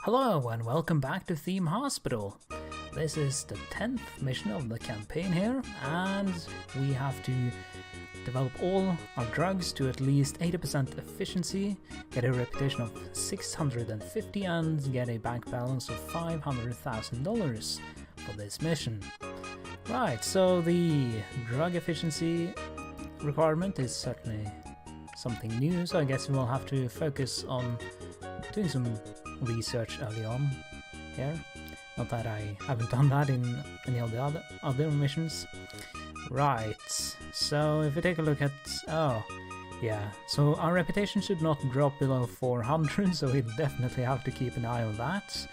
Hello and welcome back to Theme Hospital. This is the 10th mission of the campaign here, and we have to develop all our drugs to at least 80% efficiency, get a reputation of 650 and get a bank balance of $500,000 for this mission. Right, so the drug efficiency requirement is certainly something new, so I guess we'll have to focus on doing some research early on here. Not that I haven't done that in any of the other missions. Right, so if we take a look at... oh, yeah, so our reputation should not drop below 400, so we'll definitely have to keep an eye on that.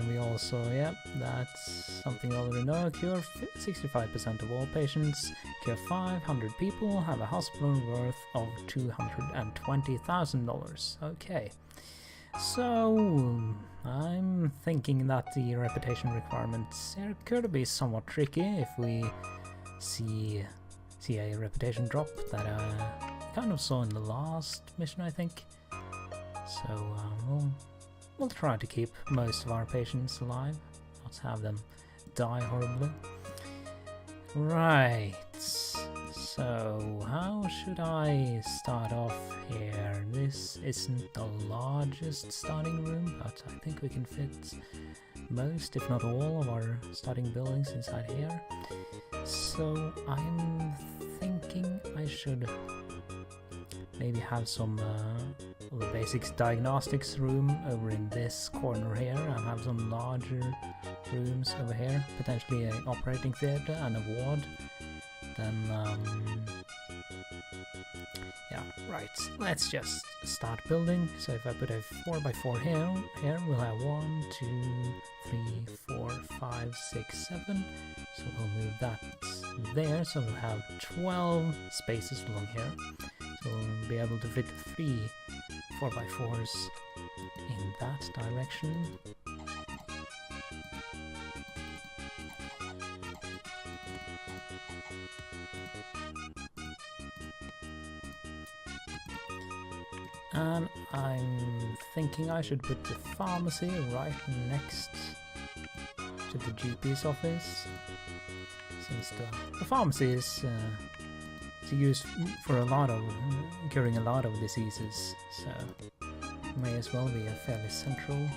We also, yeah, that's something we already know. Cure 65% of all patients, cure 500 people, have a hospital worth of $220,000. Okay, so I'm thinking that the reputation requirements here could be somewhat tricky if we see a reputation drop that I kind of saw in the last mission, I think. So we'll try to keep most of our patients alive, not have them die horribly. Right, so how should I start off here? This isn't the largest starting room, but I think we can fit most, if not all, of our starting buildings inside here. So I'm thinking I should maybe have some of the basics diagnostics room over in this corner here, and have some larger rooms over here, potentially an operating theatre and a ward. Then yeah, right, let's just start building. So if I put a 4x4 here we'll have 1, 2, 3, 4, 5, 6, 7. So we'll move that there, so we'll have 12 spaces along here. So we'll be able to fit 3 4x4s in that direction. And I'm thinking I should put the pharmacy right next to the GP's office, since the pharmacy is used for a lot of curing a lot of diseases, so may as well be a fairly central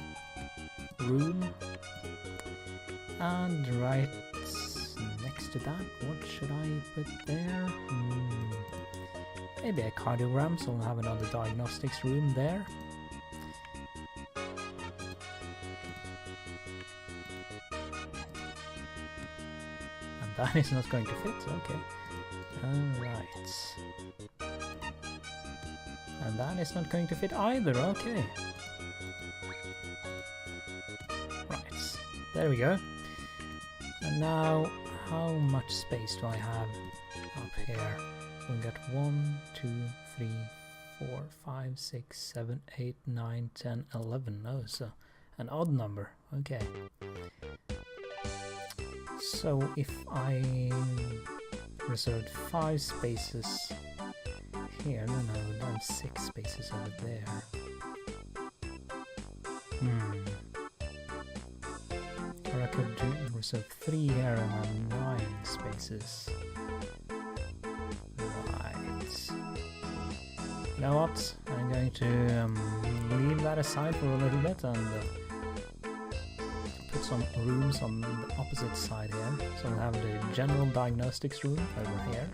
room. And right next to that, what should I put there? Maybe a cardiogram, so we'll have another diagnostics room there. And that is not going to fit, okay. Alright. And that is not going to fit either, okay. Right, there we go. And now, how much space do I have up here? So we got 1, 2, 3, 4, 5, 6, 7, 8, 9, 10, 11. Oh, so an odd number, okay. So if I reserved 5 spaces here, then I would have 6 spaces over there. Or I could reserve 3 here and have 9 spaces. Right. You know what? I'm going to leave that aside for a little bit and put some rooms on the opposite side here. So we'll have the general diagnostics room over here.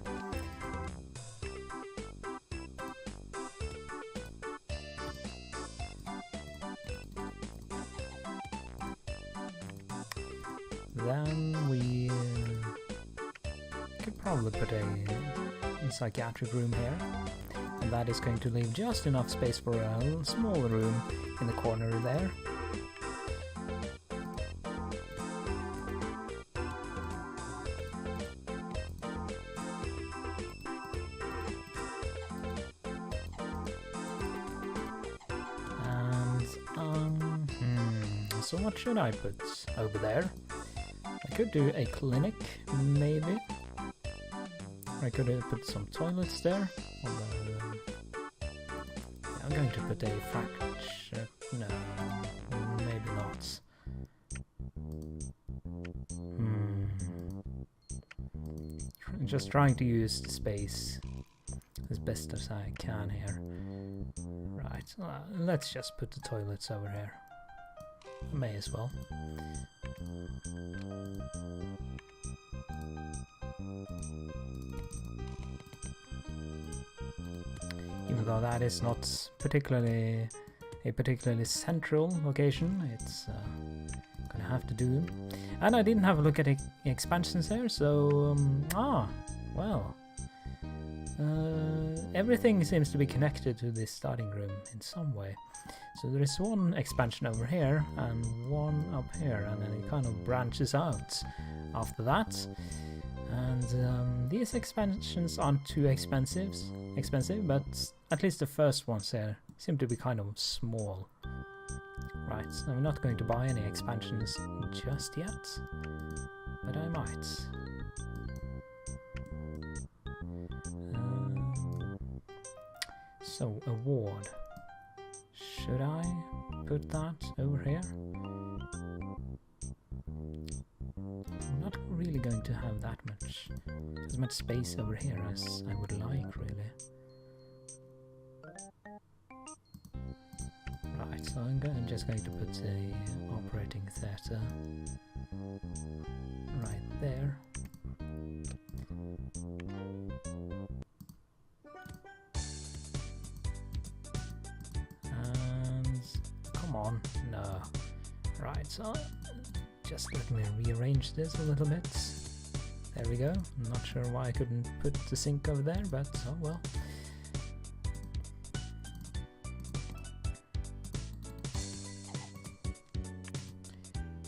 Then we could probably put a psychiatric room here. And that is going to leave just enough space for a small room in the corner there. So what should I put over there? I could do a clinic, maybe. I could put some toilets there. I'm going to put a fracture. No. I'm just trying to use the space as best as I can here. Right, let's just put the toilets over here. May as well. Even though that is not particularly a particularly central location, it's gonna have to do. And I didn't have a look at the expansions there, so well, everything seems to be connected to this starting room in some way. So there is one expansion over here and one up here, and then it kind of branches out after that. And these expansions aren't too expensive, but at least the first ones here seem to be kind of small. Right, so I'm not going to buy any expansions just yet, but I might. So, a ward. Should I put that over here? I'm not really going to have that much, as much space over here as I would like, really. Right, so I'm just going to put a operating theatre right there. And come on, no. Right, so just let me rearrange this a little bit. There we go. I'm not sure why I couldn't put the sink over there, but oh well.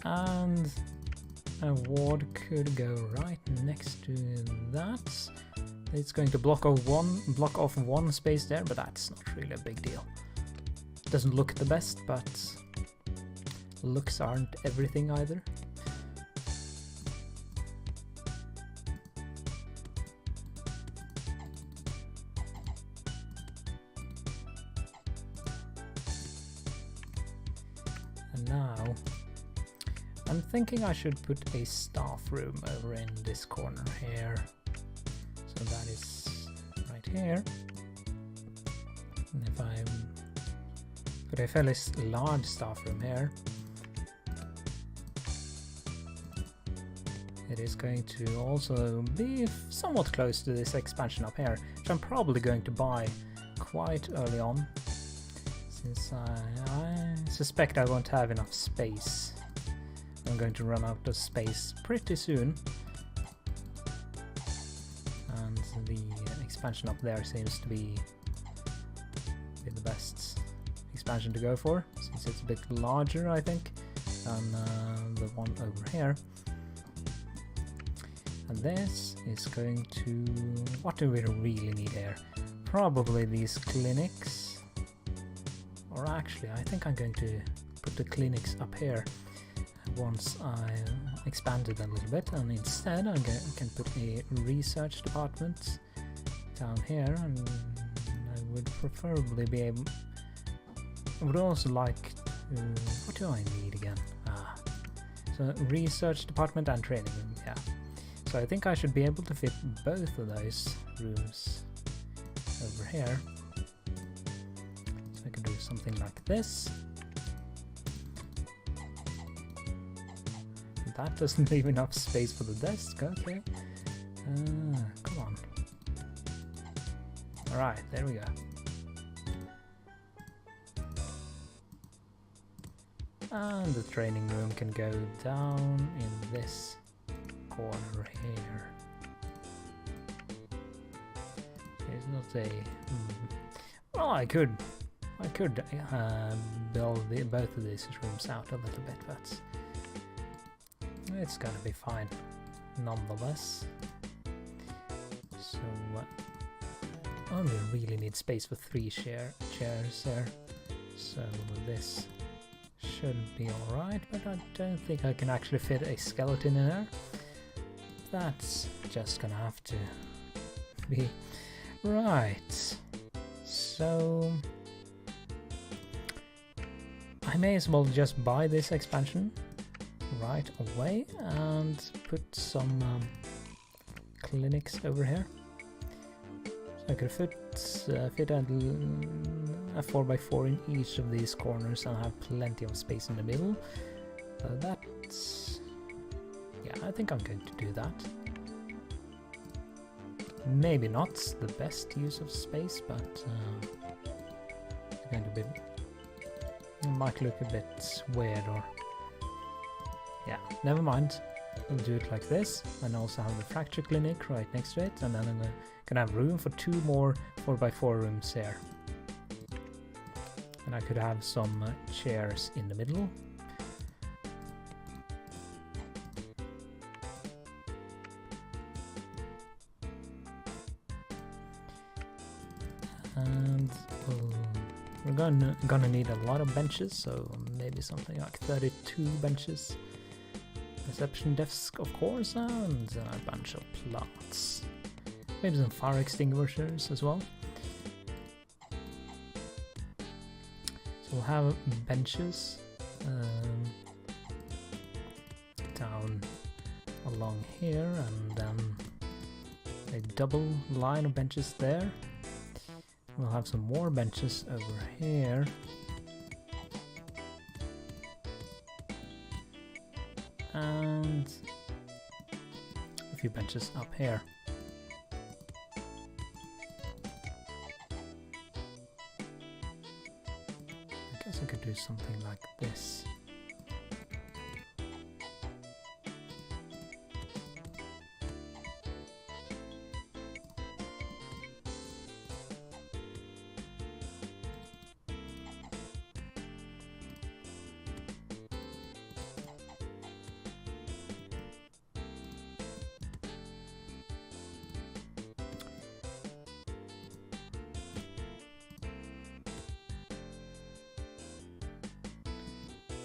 And a ward could go right next to that. It's going to block off one space there, but that's not really a big deal. Doesn't look the best, but looks aren't everything either. And now I'm thinking I should put a staff room over in this corner here. So that is right here. And if I put a fairly large staff room here, it is going to also be somewhat close to this expansion up here, which I'm probably going to buy quite early on, since I suspect I won't have enough space. I'm going to run out of space pretty soon, and the expansion up there seems to be the best expansion to go for, since it's a bit larger, I think, than the one over here. And this is going to... what do we really need here? Probably these clinics. Or actually, I think I'm going to put the clinics up here once I expanded a little bit, and instead I can put a research department down here, and I would preferably be able... I would also like to... what do I need again? So research department and training room, yeah. So I think I should be able to fit both of those rooms over here. So I can do something like this. That doesn't leave enough space for the desk, okay. Come on. Alright, there we go. And the training room can go down in this corner here. It's not a... well, I could build both of these rooms out a little bit, but it's gonna be fine nonetheless. So only really need space for 3 chairs there, so this should be alright, but I don't think I can actually fit a skeleton in there. That's just gonna have to be right. So I may as well just buy this expansion right away and put some clinics over here. So I could fit a 4x4 in each of these corners and have plenty of space in the middle. So that's... yeah, I think I'm going to do that. Maybe not the best use of space, but it's going to be... it might look a bit weird, or... yeah, never mind. I'll do it like this, and also have the fracture clinic right next to it, and then I'm gonna have room for 2 more 4x4 rooms here. And I could have some chairs in the middle. And we're gonna need a lot of benches, so maybe something like 32 benches. Reception desk, of course, and a bunch of plants. Maybe some fire extinguishers as well. So we'll have benches down along here, and then a double line of benches there. We'll have some more benches over here. And a few benches up here. I guess I could do something like this.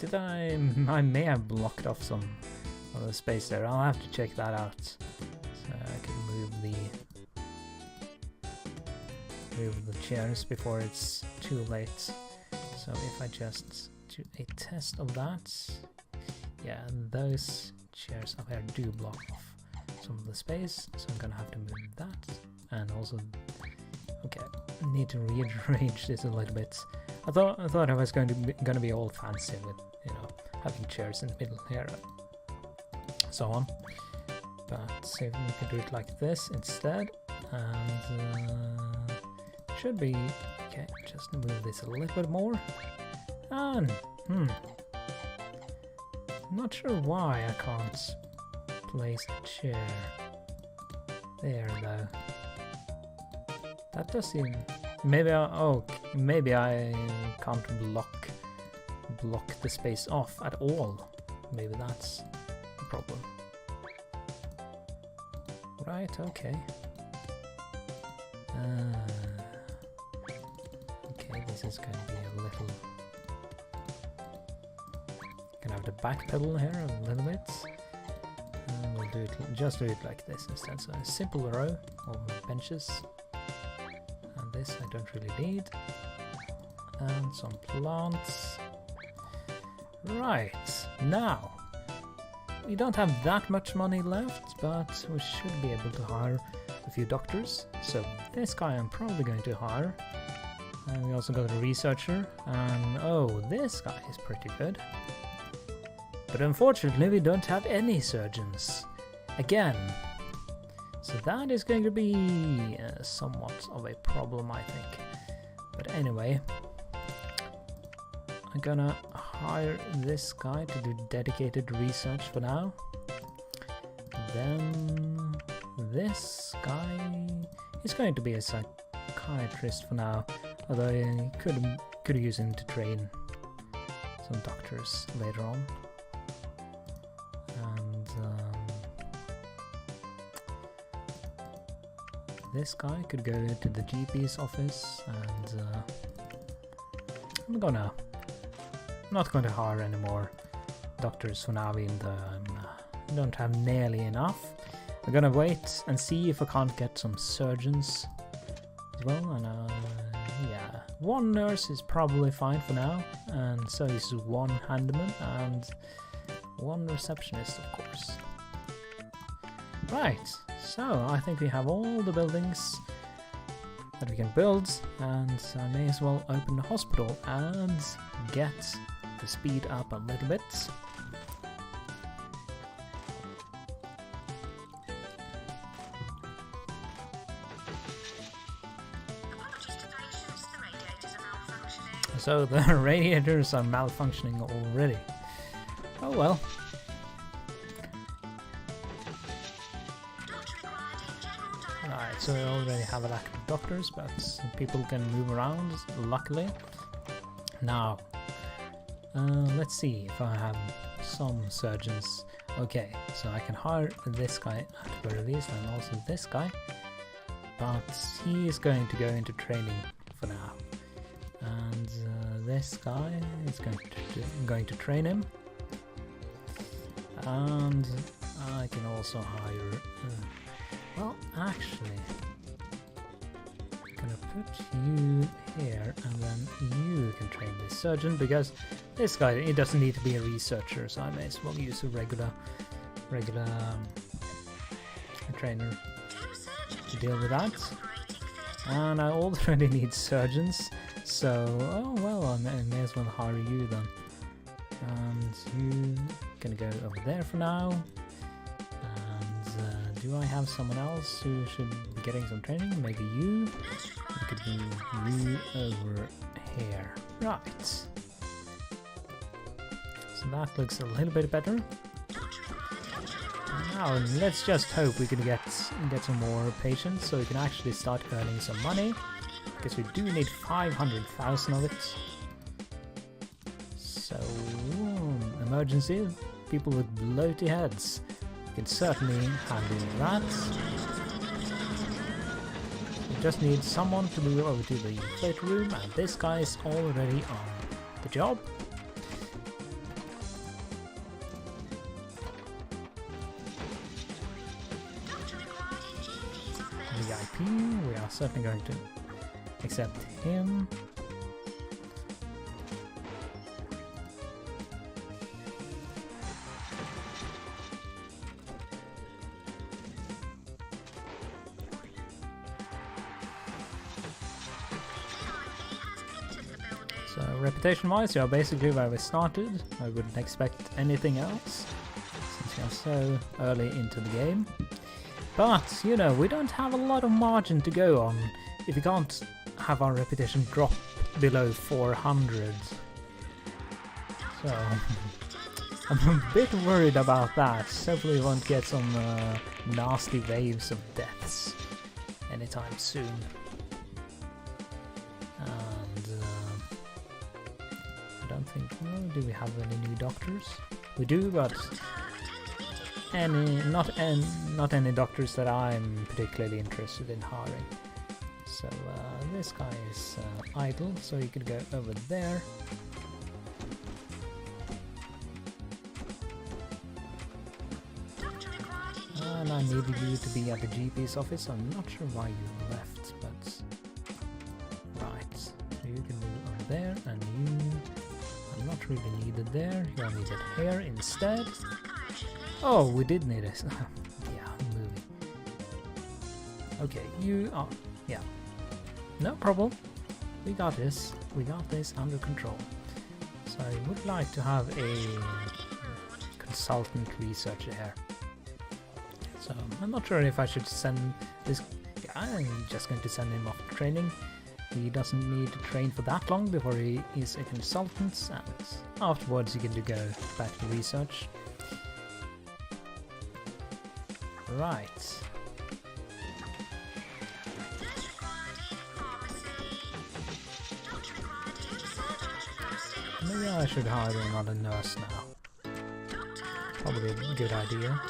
Did I may have blocked off some of the space there. I'll have to check that out. So I can move the chairs before it's too late. So if I just do a test of that, yeah, those chairs up here do block off some of the space, so I'm gonna have to move that. And also, okay, I need to rearrange this a little bit. I thought I was gonna be all fancy with, you know, having chairs in the middle here, so on. But see if we can do it like this instead, and should be okay. Just move this a little bit more, and not sure why I can't place a chair there though. That does seem. Maybe maybe I can't block the space off at all. Maybe that's the problem. Right, okay. Okay, this is going to be a little... Gonna have to backpedal here a little bit. And we'll just do it like this instead. So a simple row of benches. This I don't really need, and some plants. Right, now we don't have that much money left, but we should be able to hire a few doctors. So this guy I'm probably going to hire, and we also got a researcher, and oh, this guy is pretty good. But unfortunately we don't have any surgeons again. So that is going to be somewhat of a problem, I think. But anyway, I'm gonna hire this guy to do dedicated research for now. Then this guy is going to be a psychiatrist for now, although I could use him to train some doctors later on. This guy could go to the GP's office, and I'm not going to hire any more doctors for now, even though I don't have nearly enough. I'm gonna wait and see if I can't get some surgeons as well, and yeah, one nurse is probably fine for now, and so is one handyman and one receptionist, of course. Right, so I think we have all the buildings that we can build, and I may as well open the hospital and get the speed up a little bit. So the radiators are malfunctioning already. Oh well. Alright, so we already have a lack of doctors, but people can move around, luckily. Now, let's see if I have some surgeons. Okay, so I can hire this guy at the very least, and also this guy. But he is going to go into training for now. And this guy is going to train him. And I can also hire... well, actually, I'm gonna put you here, and then you can train this surgeon, because this guy, he doesn't need to be a researcher, so I may as well use a regular trainer to deal with that. And I already need surgeons, so oh well, I may as well hire you then. And you gonna go over there for now. And do I have someone else who should be getting some training? Maybe you? We could do you over here. Right. So that looks a little bit better. Now let's just hope we can get some more patients, so we can actually start earning some money, because we do need 500,000 of it. So emergency, people with bloaty heads, we can certainly handle that. We just need someone to move over to the plate room, and this guy is already on the job. VIP, we are certainly going to accept him. So reputation wise, we are basically where we started. I wouldn't expect anything else since we are so early into the game. But, you know, we don't have a lot of margin to go on if we can't have our reputation drop below 400. So, I'm a bit worried about that. Hopefully we won't get some nasty waves of deaths anytime soon. And I don't think... Oh, do we have any new doctors? We do, but... not any doctors that I'm particularly interested in hiring. So this guy is idle, so you can go over there. And I needed you to be at the GP's office. I'm not sure why you left, but right. So you can move over there, and you are not really needed there. You are needed here instead. Oh, we did need a yeah, movie. Okay, you are... yeah. No problem. We got this. We got this under control. So I would like to have a consultant researcher here. So I'm not sure if I should send this... yeah, I'm just going to send him off to training. He doesn't need to train for that long before he is a consultant, and afterwards he can go back to research. Right. Maybe I should hire another nurse now. Probably a good idea.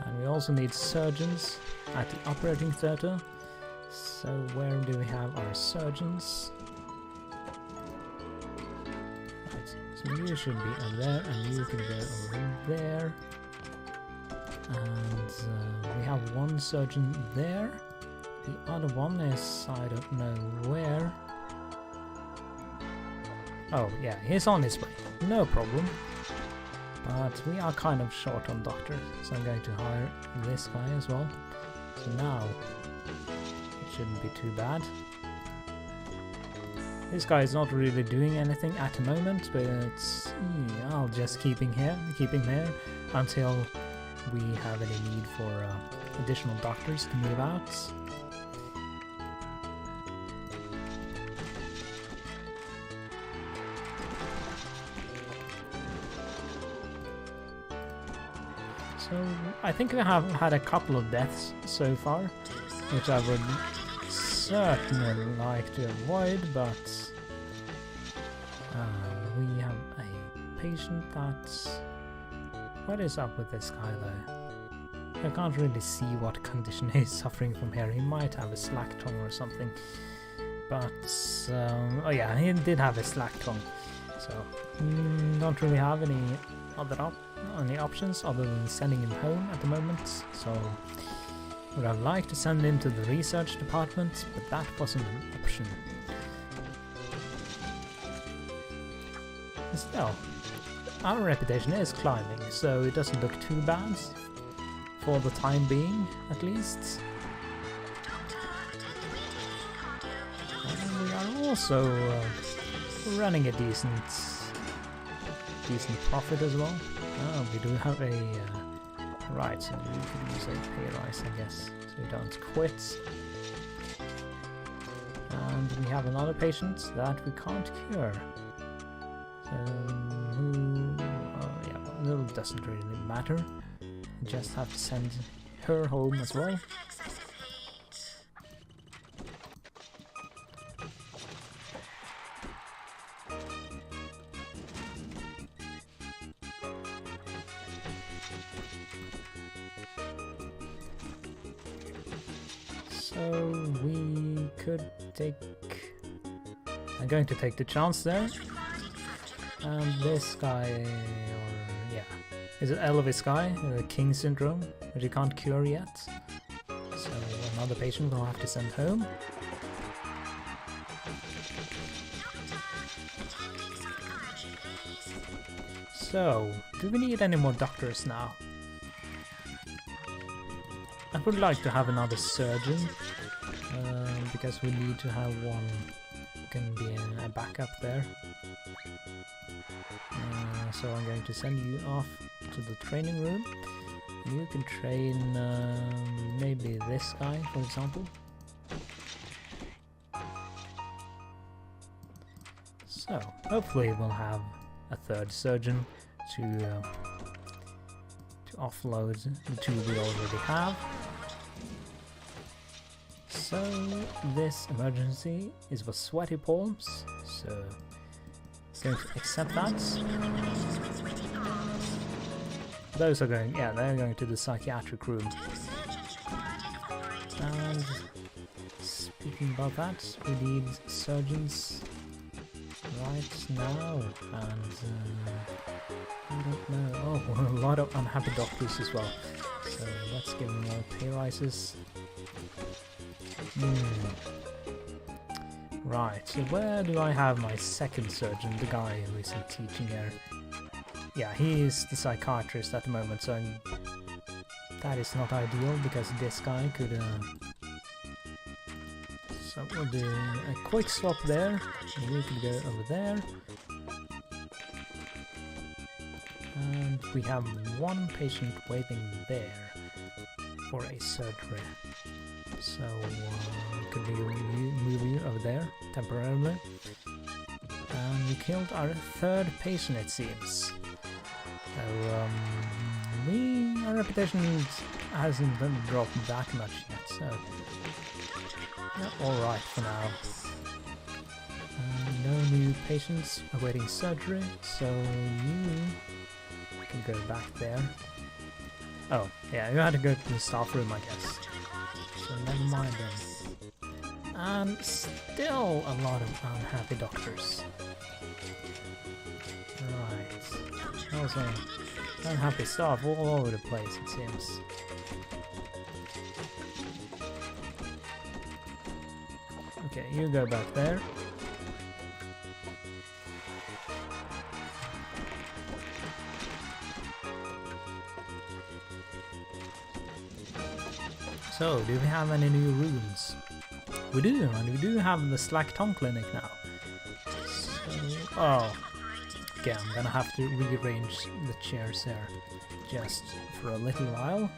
And we also need surgeons at the operating theatre. So where do we have our surgeons? Right, so you should be over there, and you can go over there. And we have one surgeon there. The other one is, I don't know where. Oh yeah, he's on his way, no problem. But we are kind of short on doctors, so I'm going to hire this guy as well. So now, it shouldn't be too bad. This guy is not really doing anything at the moment, but I'll just keep him here until we have any need for additional doctors to move out. So I think we have had a couple of deaths so far, which I would certainly like to avoid, but we have a patient that's... What is up with this guy though? I can't really see what condition he's suffering from here. He might have a slack tongue or something, but oh yeah, he did have a slack tongue, so don't really have any other options other than sending him home at the moment. So would have liked to send him to the research department, but that wasn't an option. Still, our reputation is climbing, so it doesn't look too bad for the time being, at least. And we are also running a decent profit as well. Oh, we do have a right, so we could use a pay rise, I guess, so we don't quit. And we have another patient that we can't cure. It doesn't really matter. We just have to send her home as well. So we could take... I'm going to take the chance there. And this guy, or yeah, is it Elvis guy, King syndrome, which you can't cure yet. So another patient we'll have to send home. So, do we need any more doctors now? I would like to have another surgeon, because we need to have one who can be a backup there. So I'm going to send you off to the training room. You can train maybe this guy, for example. So hopefully we'll have a third surgeon to offload the two we already have. So this emergency is for sweaty palms, so going to accept that. Those are going, yeah, they're going to the psychiatric room. And speaking about that, we need surgeons right now, and I don't know. Oh, a lot of unhappy doctors as well. So let's give them more pay rises. Right, so where do I have my second surgeon, the guy who isn't teaching here? Yeah, he is the psychiatrist at the moment, so that is not ideal, because this guy could... so we'll do a quick swap there, and we can go over there. And we have one patient waiting there for a surgery. So could we move you over there temporarily? And we killed our third patient, it seems. So our reputation hasn't been dropped that much yet, so alright for now. No new patients awaiting surgery, so you can go back there. Oh, yeah, you had to go to the staff room, I guess. So never mind them. And still a lot of unhappy doctors. Right. Also, unhappy staff all over the place, it seems. Okay, you go back there. So, do we have any new rooms? We do, and we do have the Slack Tongue Clinic now. So, oh, okay, I'm gonna have to rearrange the chairs here just for a little while.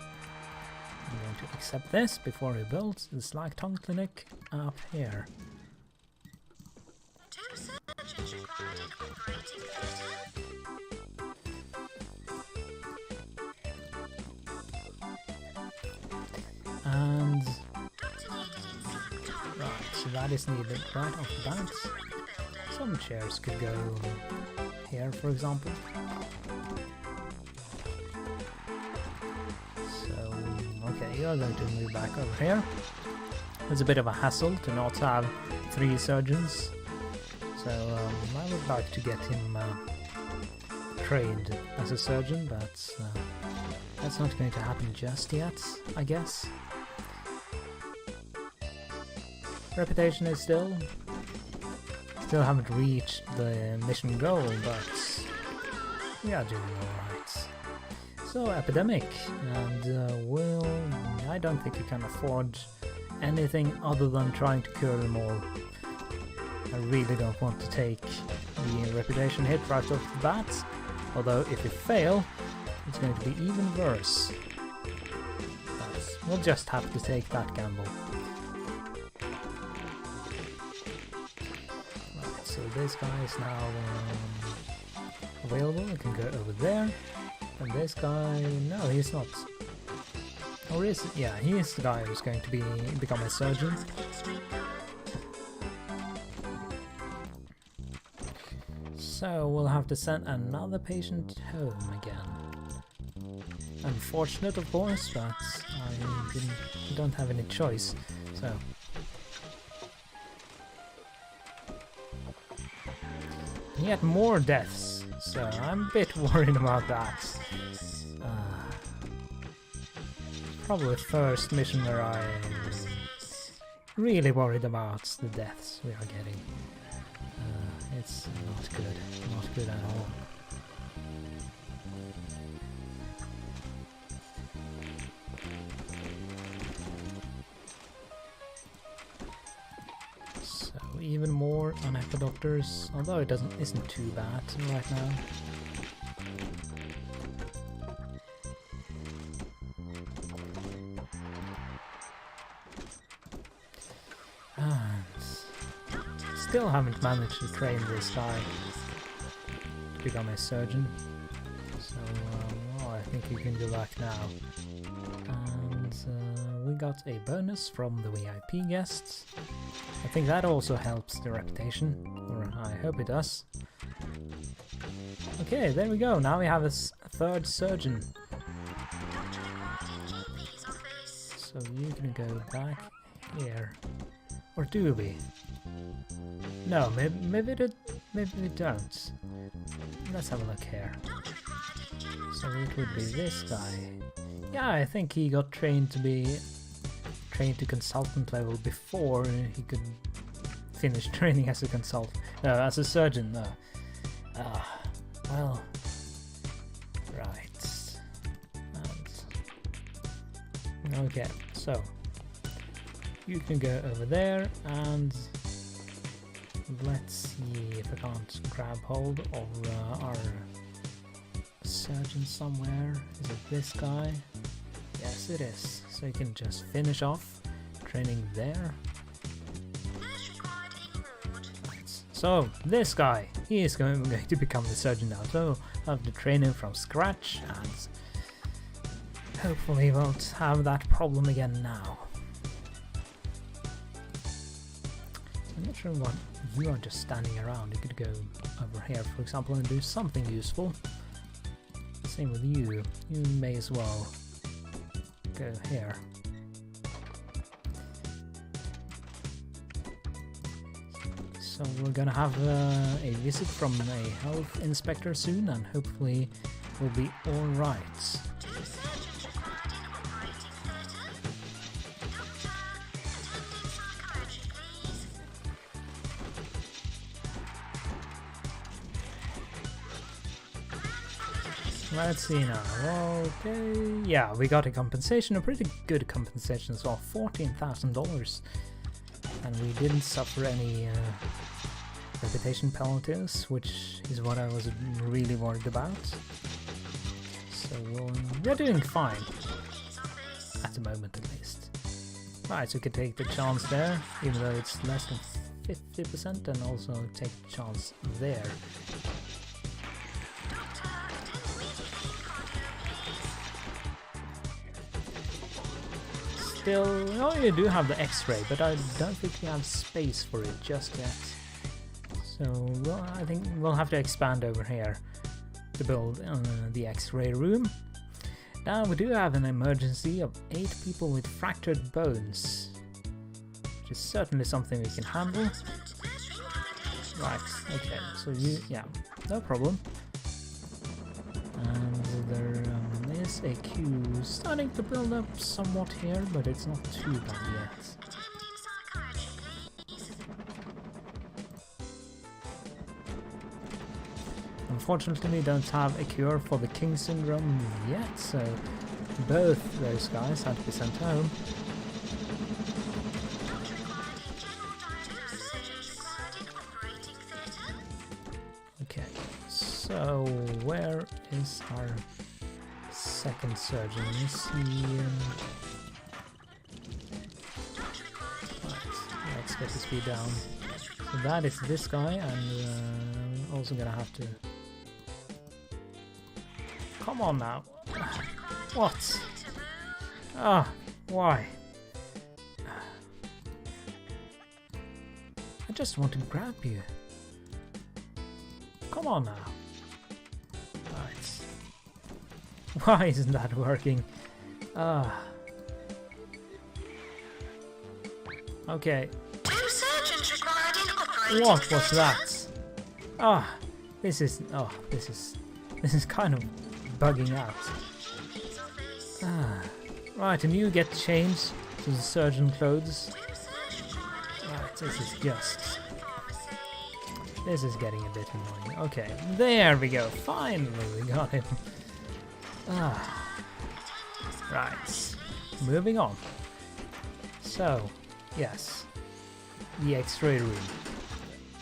I'm going to accept this before we build the Slack Tongue Clinic up here. 2 surgeons required in operating theatre. And right, so that is needed right off the bat. Some chairs could go here, for example. So, okay, you're going to move back over here. It's a bit of a hassle to not have 3 surgeons. So, I would like to get him trained as a surgeon, but that's not going to happen just yet, I guess. Reputation is still haven't reached the mission goal, but we are doing alright. So, epidemic, and I don't think we can afford anything other than trying to cure them all. I really don't want to take the reputation hit right off the bat, although if we fail, it's going to be even worse. But we'll just have to take that gamble. Right, so this guy is now available. We can go over there. And this guy, no, he's not. Or is it? Yeah, he is the guy who's going to become a surgeon. So we'll have to send another patient home again. Unfortunate, of course, but I don't have any choice. So yet more deaths. So I'm a bit worried about that. Probably first mission where I'm really worried about the deaths we are getting. It's not good at all. So even more unactive doctors, although it isn't too bad right now. Still haven't managed to train this guy to become a surgeon, so well, I think we can go back now. And we got a bonus from the VIP guests. I think that also helps the reputation, or I hope it does. Okay, there we go, now we have a third surgeon. So you can go back here. Or do we? No, maybe we don't. Let's have a look here. So it would be this guy. Yeah, I think he got trained to consultant level before he could finish training as a consultant. No, as a surgeon. No. Well, right. Okay, so you can go over there, and let's see if I can't grab hold of our surgeon somewhere. Is it this guy? Yes, it is. So you can just finish off training there. Right. So this guy, he is going to become the surgeon now. So I have to train him from scratch, and hopefully won't have that problem again now. I'm not sure what you are just standing around. You could go over here, for example, and do something useful. Same with you. You may as well go here. So we're gonna have a visit from a health inspector soon, and hopefully we'll be alright. let's see now. Okay, yeah, we got a compensation, a pretty good compensation as well, $14,000. And we didn't suffer any reputation penalties, which is what I was really worried about. So we're doing fine, at the moment at least. Right, so we can take the chance there, even though it's less than 50%, and also take the chance there. Still, oh, you do have the X-ray, but I don't think we have space for it just yet. So, well, I think we'll have to expand over here to build the X-ray room. Now, we do have an emergency of 8 people with fractured bones, which is certainly something we can handle. Right, okay, so yeah, no problem. And there is a queue starting to build up somewhat here, but it's not too bad yet. Unfortunately, we don't have a cure for the King syndrome yet, so both those guys had to be sent home. Okay, so where is our second surgeon? Is he... Right, let's get the speed down. So that is this guy, and I'm also gonna have to... Come on now. What? Ah, why? I just want to grab you. Come on now. Right. Why isn't that working? Ah. Okay. What was that? Ah, this is kind of bugging out. Ah, right, and you get changed to the surgeon clothes. Right, this is getting a bit annoying. Okay, there we go. Finally, we got him. Ah, right, moving on. So, yes, the X-ray room.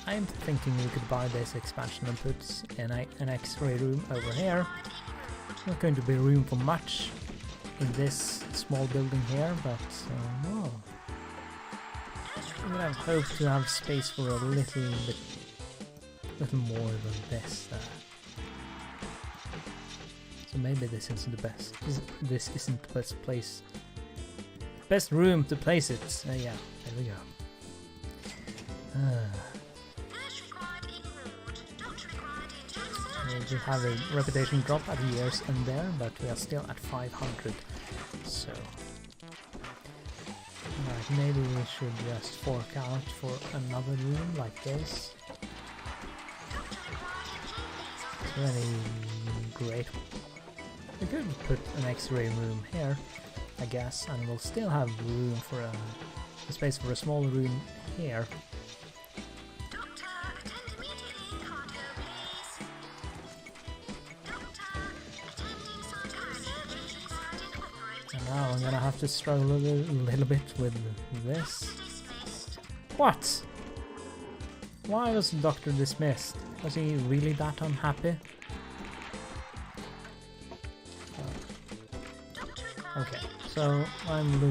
I'm thinking we could buy this expansion and put an X-ray room over here. Not going to be room for much in this small building here, but well, I would have hoped to have space for a little more than this. So maybe this isn't the best. This isn't the best place. Best room to place it. Yeah, there we go. We do have a reputation drop at years and there, but we are still at 500. So, right, maybe we should just fork out for another room like this. Really great. We could put an X-ray room here, I guess, and we'll still have room for a space for a small room here. Now I'm gonna have to struggle a little bit with this. What? Why was the doctor dismissed? Was he really that unhappy? Okay, so I'm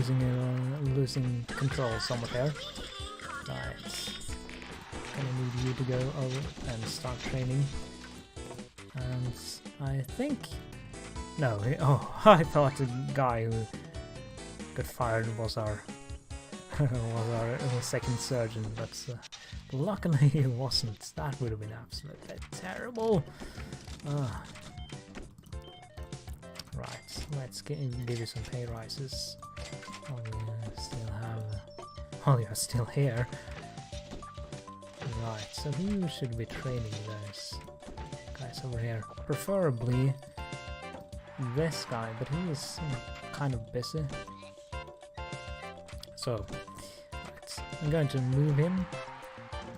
losing control somewhat here. Right. Gonna need you to go over and start training. And I think... No, oh, I thought the guy who got fired was our second surgeon, but luckily he wasn't. That would have been absolutely terrible. Right, let's give you some pay rises. While you're still here. Right, so who should be training those guys over here? Preferably this guy, but he is kind of busy. So, right, I'm going to move him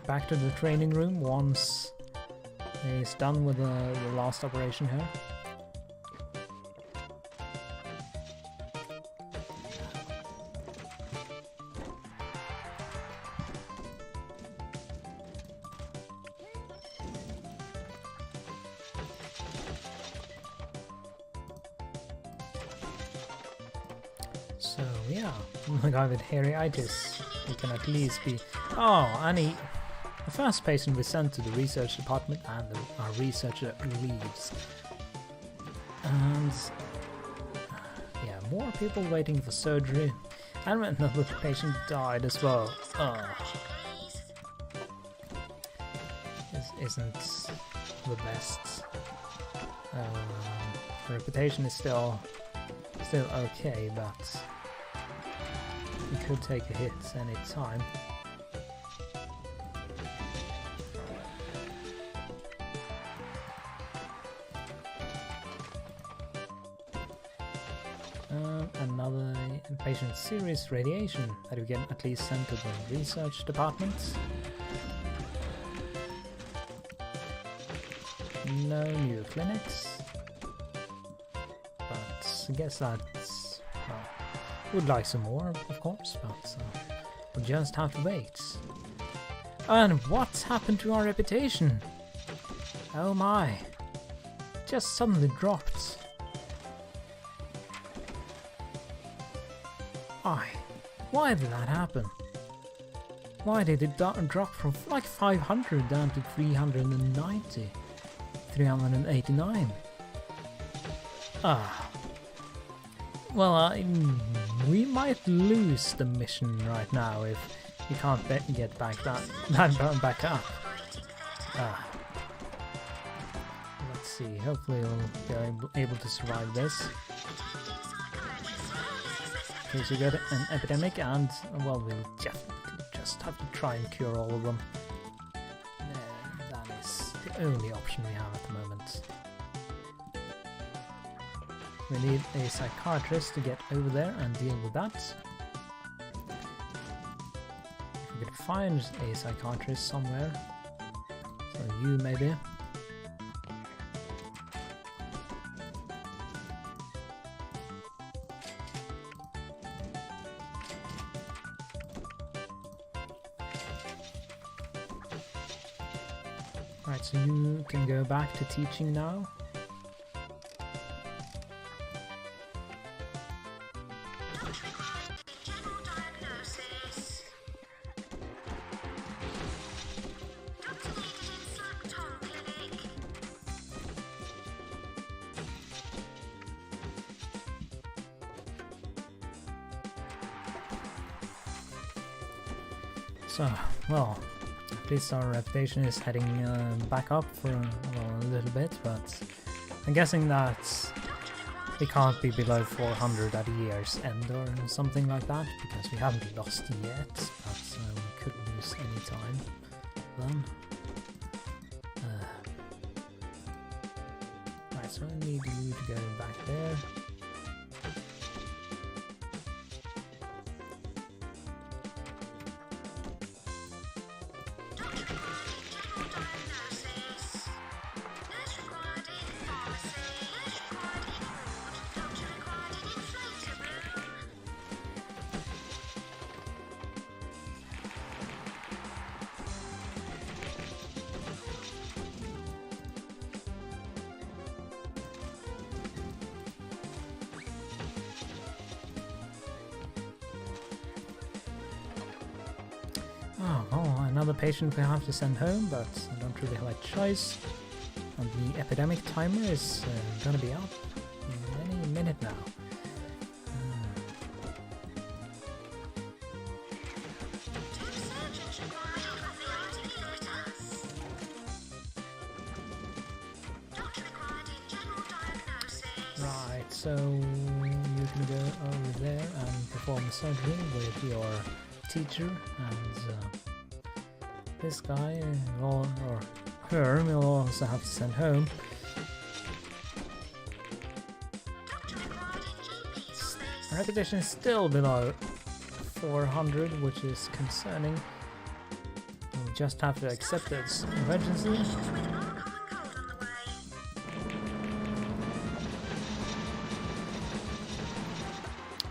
back to the training room once he's done with the last operation here. So yeah, the guy with hairy-itis, he can at least be... Oh, and the first patient we sent to the research department, and our researcher leaves. And yeah, more people waiting for surgery, and another patient died as well. Oh, this isn't the best. The reputation is still okay, but we could take a hit any time. Another patient with serious radiation that we can at least send to the research department. No new clinics, but I guess that's... well, would like some more, of course, but we'll just have to wait. And what's happened to our reputation? Oh my, just suddenly dropped. Why did that happen? Why did it drop from like 500 down to 390? 389? Well, we might lose the mission right now if we can't get back that back up. Let's see, hopefully we'll be able to survive this. Okay, so we got an epidemic, and well, we'll just have to try and cure all of them. That is the only option we have at the moment. We need a psychiatrist to get over there and deal with that. If we could find a psychiatrist somewhere, so you maybe. Right, so you can go back to teaching now. General diagnosis. Doctor needed in Slack Tom Clinic. So, well, at least our reputation is heading back up for a little bit, but I'm guessing that we can't be below 400 at a year's end or something like that, because we haven't lost yet, but we could lose any time then. Right, so I need you to go back there. Oh, well, another patient we have to send home, but I don't really have a choice. And the epidemic timer is gonna be up in any minute now. Right, so you can go over there and perform surgery with your teacher, and this guy or her will also have to send home. Our reputation is still below 400, which is concerning. We just have to accept it's emergency.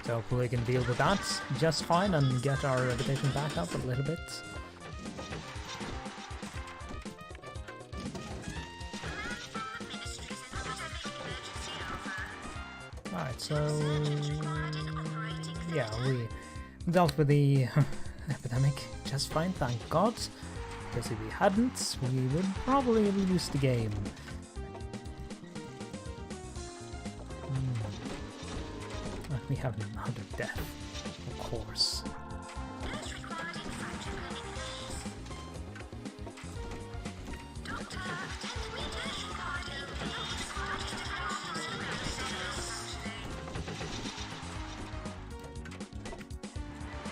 So hopefully we can deal with that just fine and get our reputation back up a little bit. Alright, so yeah, we dealt with the epidemic just fine, thank God. Because if we hadn't, we would probably lose the game. We have another death, of course.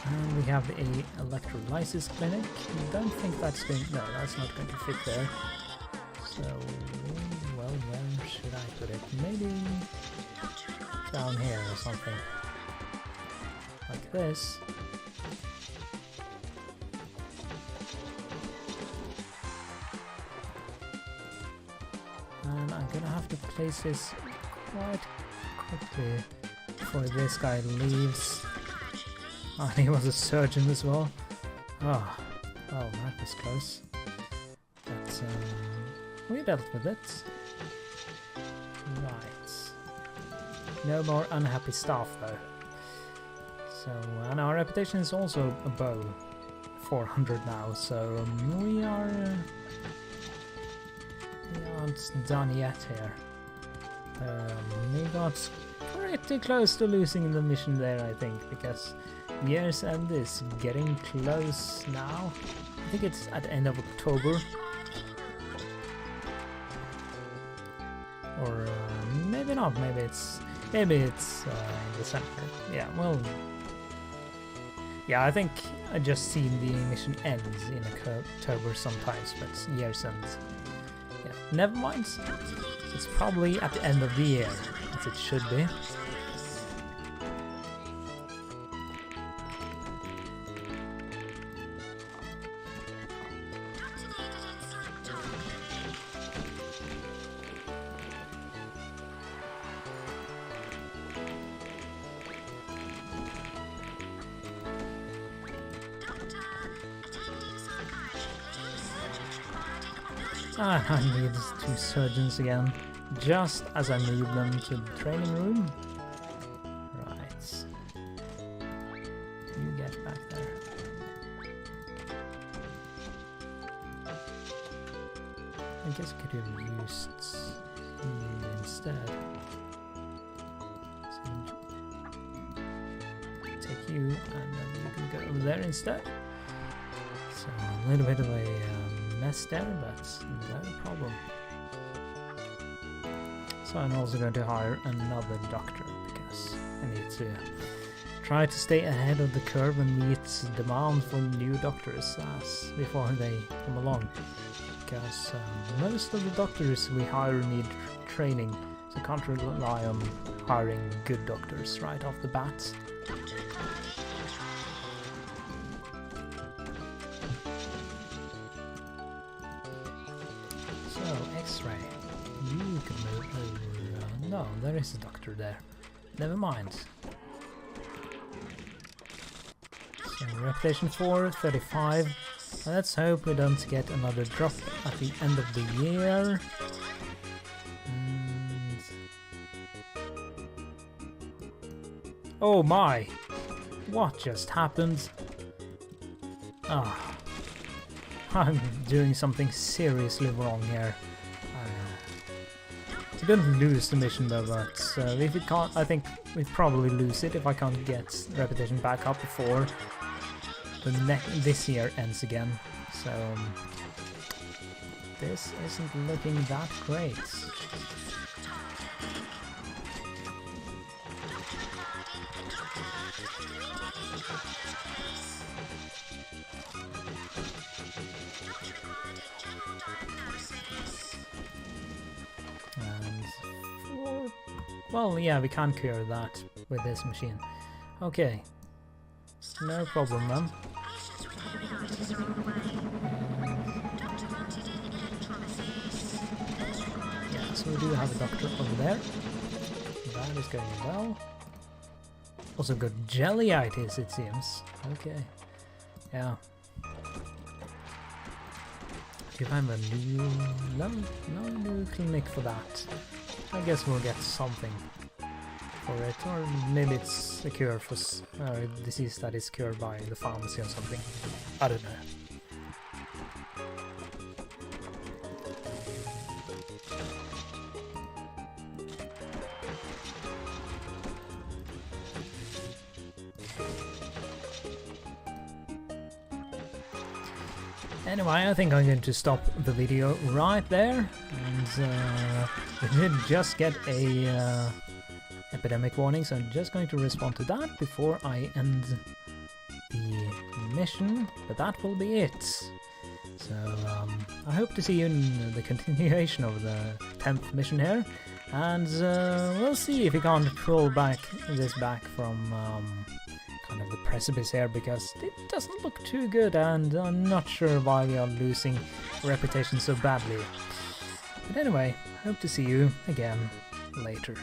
And we have a electrolysis clinic. I don't think that's going. No, that's not going to fit there. So, well, where should I put it? Maybe down here or something. Like this. And I'm gonna have to place this quite quickly before this guy leaves. Oh, and he was a surgeon as well. Oh, well, that was close. But we dealt with it. Right. No more unhappy staff though. So, and our reputation is also above 400 now, so we aren't done yet here. We got pretty close to losing the mission there, I think, because year's end is getting close now. I think it's at the end of October. Or maybe not, maybe it's December. Yeah, well, yeah, I think I just seen the mission ends in October sometimes, but year's end. Yeah, never mind. It's probably at the end of the year, as it should be. I need 2 surgeons again, just as I move them to the training room. Right. You get back there. I guess I could have used you instead. So, take you, and then you can go over there instead. So, a little bit of a mess there, but no problem. So I'm also going to hire another doctor because I need to try to stay ahead of the curve and meet demand for new doctors before they come along. Because most of the doctors we hire need training, so can't rely on hiring good doctors right off the bat. X-ray. You can move over. No, there is a doctor there. Never mind. So reputation 4, 35. Let's hope we don't get another drop at the end of the year. And... oh my! What just happened? Ah, I'm doing something seriously wrong here. We didn't lose the mission though, but if we can't, I think we'd probably lose it if I can't get reputation back up before this year ends again. So this isn't looking that great. Well, yeah, we can't cure that with this machine. Okay. No problem, then. Yeah, so we do have a doctor over there. That is going well. Also got jellyitis, it seems. Okay. Yeah. Do I have a new... No new clinic for that. I guess we'll get something for it, or maybe it's a cure for a disease that is cured by the pharmacy or something. I don't know. Anyway, I think I'm going to stop the video right there, and we did just get a epidemic warning, so I'm just going to respond to that before I end the mission, but that will be it. So I hope to see you in the continuation of the 10th mission here, and we'll see if we can't pull this back from kind of the precipice here, because it doesn't look too good, and I'm not sure why we are losing reputation so badly. But anyway, hope to see you again later.